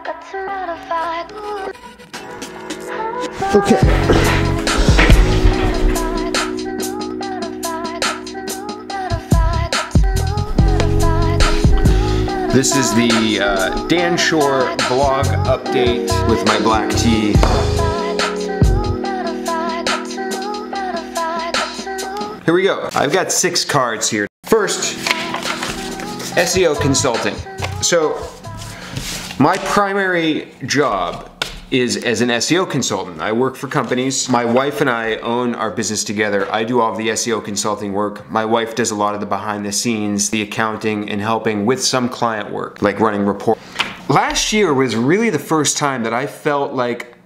Okay. This is the Dan Shore vlog update with my black tea. Here we go. I've got 6 cards here. First, SEO consulting. So, my primary job is as an SEO consultant. I work for companies. My wife and I own our business together. I do all of the SEO consulting work. My wife does a lot of the behind the scenes, the accounting, and helping with some client work, like running reports. Last year was really the first time that I felt like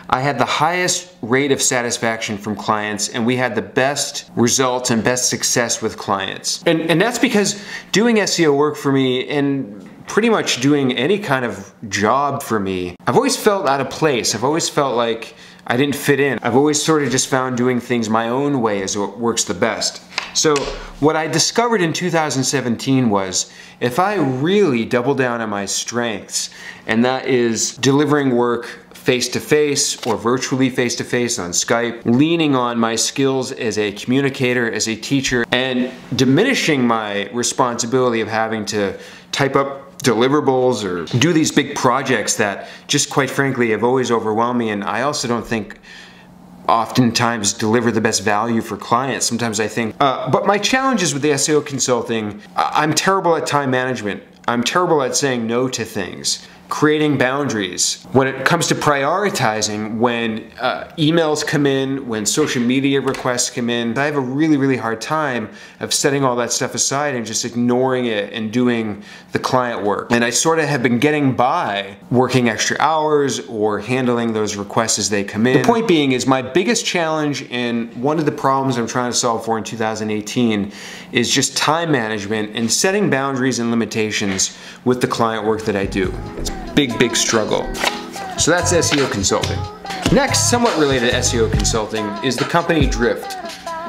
I had the highest rate of satisfaction from clients, and we had the best results and best success with clients. And that's because doing SEO work for me, and pretty much doing any kind of job for me, I've always felt out of place. I've always felt like I didn't fit in. I've always sort of just found doing things my own way is what works the best. So what I discovered in 2017 was, if I really double down on my strengths, and that is delivering work face-to-face or virtually face-to-face on Skype, leaning on my skills as a communicator, as a teacher, and diminishing my responsibility of having to type up deliverables or do these big projects that just quite frankly have always overwhelmed me, and I also don't think oftentimes deliver the best value for clients. Sometimes I think, but my challenges with the SEO consulting, I'm terrible at time management. I'm terrible at saying no to things, creating boundaries. When it comes to prioritizing, when emails come in, when social media requests come in, I have a really hard time of setting all that stuff aside and just ignoring it and doing the client work. And I sort of have been getting by working extra hours or handling those requests as they come in. The point being is my biggest challenge, and one of the problems I'm trying to solve for in 2018, is just time management and setting boundaries and limitations with the client work that I do. It's a big struggle. So that's SEO consulting. Next, somewhat related to SEO consulting, is the company Drift.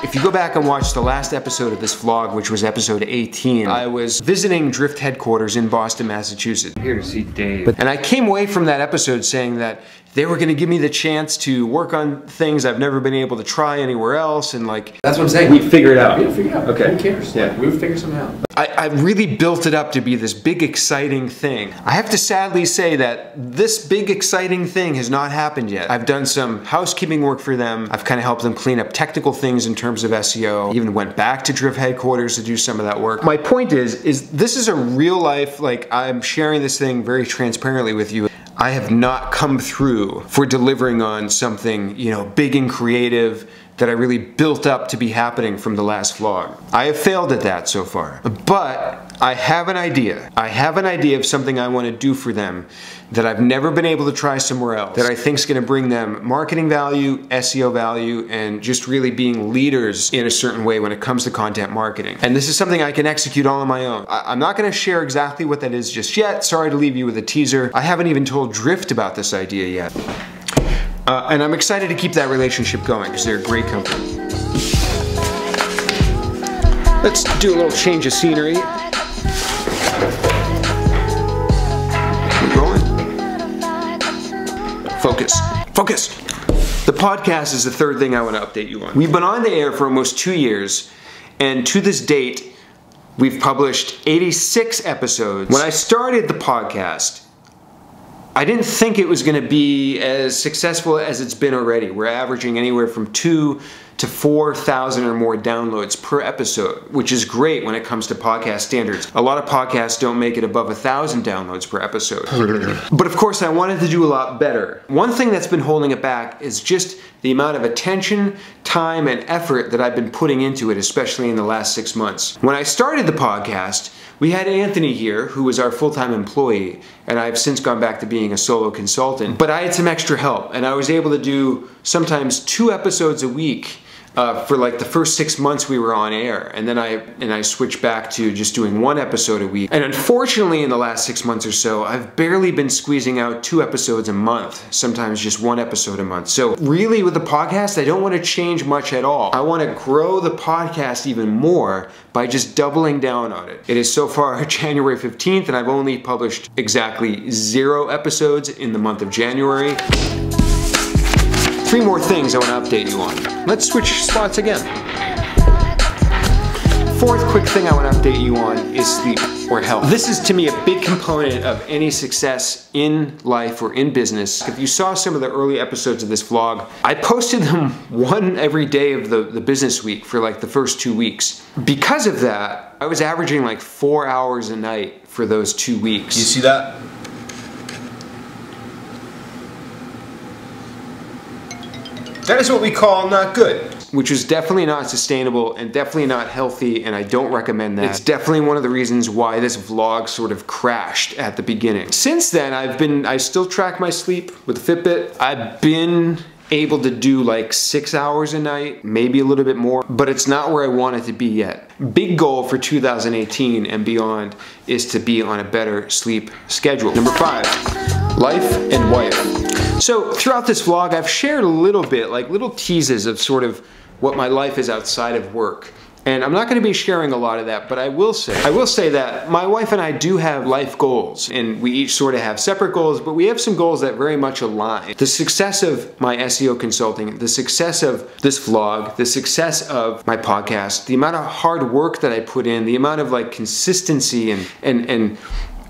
If you go back and watch the last episode of this vlog, which was episode 18, I was visiting Drift headquarters in Boston, Massachusetts. I'm here to see Dave. And I came away from that episode saying that they were gonna give me the chance to work on things I've never been able to try anywhere else, and like... That's what I'm saying. We figure it out. We'll figure it out. Okay. Who cares? Yeah. Like, we'll figure something out. I really built it up to be this big exciting thing. I have to sadly say that this big exciting thing has not happened yet. I've done some housekeeping work for them. I've kind of helped them clean up technical things in terms of SEO. Even went back to Drift headquarters to do some of that work. My point is this is a real life, like, I'm sharing this thing very transparently with you. I have not come through for delivering on something, you know, big and creative that I really built up to be happening from the last vlog. I have failed at that so far. But I have an idea. I have an idea of something I want to do for them that I've never been able to try somewhere else, that I think is going to bring them marketing value, SEO value, and just really being leaders in a certain way when it comes to content marketing. And this is something I can execute all on my own. I'm not going to share exactly what that is just yet. Sorry to leave you with a teaser. I haven't even told Drift about this idea yet. And I'm excited to keep that relationship going because they're a great company. Let's do a little change of scenery. Keep going. Focus. Focus. The podcast is the third thing I want to update you on. We've been on the air for almost 2 years, and to this date, we've published 86 episodes. When I started the podcast, I didn't think it was going to be as successful as it's been already. We're averaging anywhere from 2,000 to 4,000 or more downloads per episode, which is great when it comes to podcast standards. A lot of podcasts don't make it above 1,000 downloads per episode. But of course, I wanted to do a lot better. One thing that's been holding it back is just the amount of attention, time, and effort that I've been putting into it, especially in the last 6 months. When I started the podcast, we had Anthony here, who was our full-time employee, and I've since gone back to being a solo consultant. But I had some extra help, and I was able to do sometimes 2 episodes a week for like the first 6 months we were on air, and then I switched back to just doing 1 episode a week. And unfortunately in the last 6 months or so, I've barely been squeezing out 2 episodes a month, sometimes just 1 episode a month. So really with the podcast, I don't want to change much at all. I want to grow the podcast even more by just doubling down on it. It is so far January 15th, and I've only published exactly 0 episodes in the month of January. 3 more things I want to update you on. Let's switch spots again. 4th quick thing I want to update you on is sleep or health. This is to me a big component of any success in life or in business. If you saw some of the early episodes of this vlog, I posted them 1 every day of the business week for like the first 2 weeks. Because of that, I was averaging like 4 hours a night for those 2 weeks. You see that? That is what we call not good. Which is definitely not sustainable and definitely not healthy, and I don't recommend that. It's definitely one of the reasons why this vlog sort of crashed at the beginning. Since then, I still track my sleep with a Fitbit. I've been able to do like 6 hours a night, maybe a little bit more, but it's not where I want it to be yet. Big goal for 2018 and beyond is to be on a better sleep schedule. Number 5, life and wife. So throughout this vlog, I've shared a little bit, like little teases of sort of what my life is outside of work. And I'm not going to be sharing a lot of that, but I will say that my wife and I do have life goals, and we each sort of have separate goals, but we have some goals that very much align. The success of my SEO consulting, the success of this vlog, the success of my podcast, the amount of hard work that I put in, the amount of like consistency and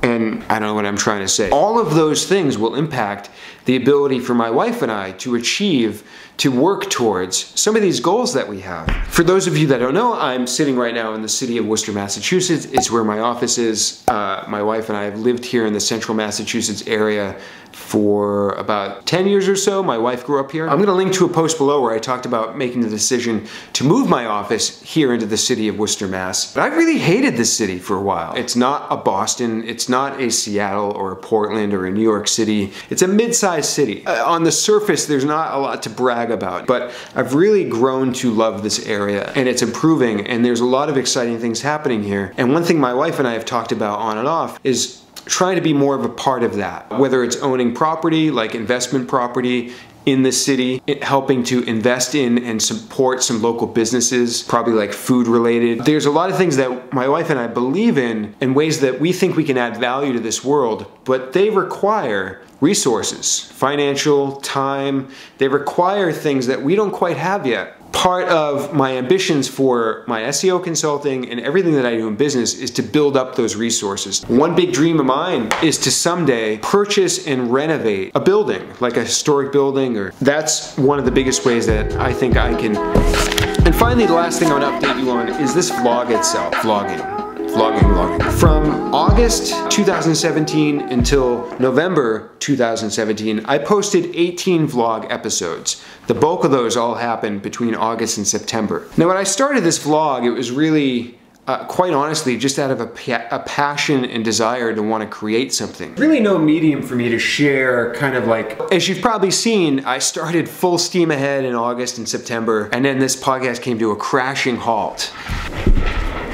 I don't know what I'm trying to say. All of those things will impact the ability for my wife and I to achieve, to work towards some of these goals that we have. For those of you that don't know, I'm sitting right now in the city of Worcester, Massachusetts. It's where my office is. My wife and I have lived here in the central Massachusetts area for about 10 years or so. My wife grew up here. I'm gonna link to a post below where I talked about making the decision to move my office here into the city of Worcester, Mass. But I really hated this city for a while. It's not a Boston, it's not a Seattle or a Portland or a New York City. It's a mid-sized city. On the surface, there's not a lot to brag about, but I've really grown to love this area, and it's improving, and there's a lot of exciting things happening here. And one thing my wife and I have talked about on and off is trying to be more of a part of that, whether it's owning property, like investment property in the city, helping to invest in and support some local businesses, probably like food related. There's a lot of things that my wife and I believe in ways that we think we can add value to this world, but they require resources, financial, time. They require things that we don't quite have yet. Part of my ambitions for my SEO consulting and everything that I do in business is to build up those resources. One big dream of mine is to someday purchase and renovate a building, like a historic building, or that's one of the biggest ways that I think I can. And finally, the last thing I want to update you on is this vlog itself. Vlogging. From August 2017 until November 2017, I posted 18 vlog episodes. The bulk of those all happened between August and September. Now, when I started this vlog, it was really, quite honestly, just out of a passion and desire to want to create something. Really no medium for me to share, kind of like, as you've probably seen, I started full steam ahead in August and September, and then this podcast came to a crashing halt.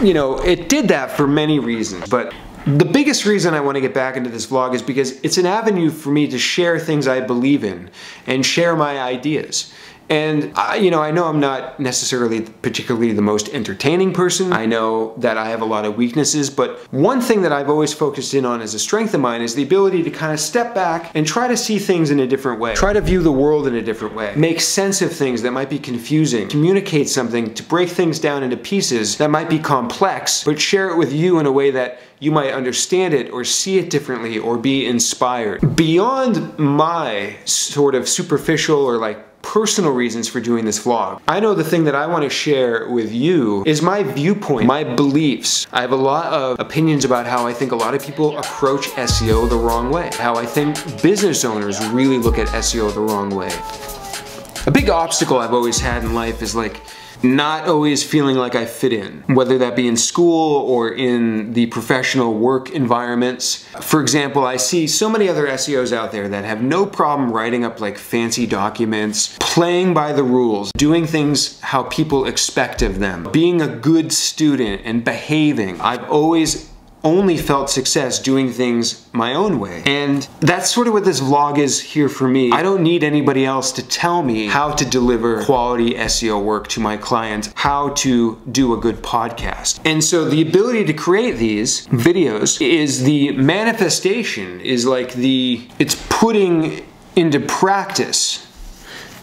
You know, it did that for many reasons, but the biggest reason I want to get back into this vlog is because it's an avenue for me to share things I believe in and share my ideas. And you know, I know I'm not necessarily particularly the most entertaining person. I know that I have a lot of weaknesses, but one thing that I've always focused in on as a strength of mine is the ability to kind of step back and try to see things in a different way. Try to view the world in a different way. Make sense of things that might be confusing. Communicate something, to break things down into pieces that might be complex, but share it with you in a way that you might understand it or see it differently or be inspired. Beyond my sort of superficial or like personal reasons for doing this vlog, I know the thing that I want to share with you is my viewpoint, my beliefs. I have a lot of opinions about how I think a lot of people approach SEO the wrong way, how I think business owners really look at SEO the wrong way. A big obstacle I've always had in life is like not always feeling like I fit in, whether that be in school or in the professional work environments. For example, I see so many other SEOs out there that have no problem writing up like fancy documents, playing by the rules, doing things how people expect of them, being a good student and behaving. I've always only felt success doing things my own way. And that's sort of what this vlog is here for me. I don't need anybody else to tell me how to deliver quality SEO work to my clients, how to do a good podcast. And so the ability to create these videos is the manifestation, is like it's putting into practice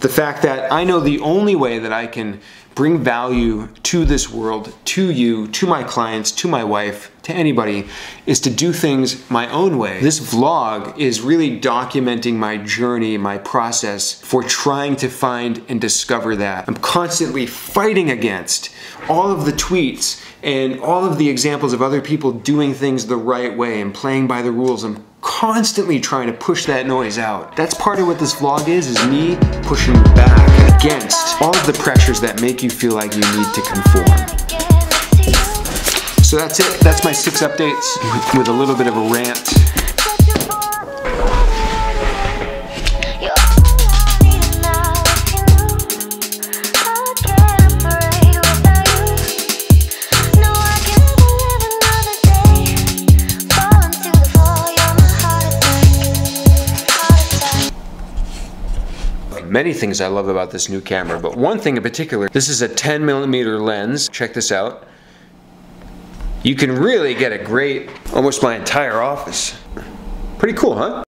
the fact that I know the only way that I can bring value to this world, to you, to my clients, to my wife, to anybody, is to do things my own way. This vlog is really documenting my journey, my process for trying to find and discover that. I'm constantly fighting against all of the tweets and all of the examples of other people doing things the right way and playing by the rules. I'm constantly trying to push that noise out. That's part of what this vlog is me pushing back against all of the pressures that make you feel like you need to conform. So that's it. That's my 6 updates with a little bit of a rant. Many things I love about this new camera, but one thing in particular, this is a 10mm lens. Check this out. You can really get a great, almost my entire office. Pretty cool, huh?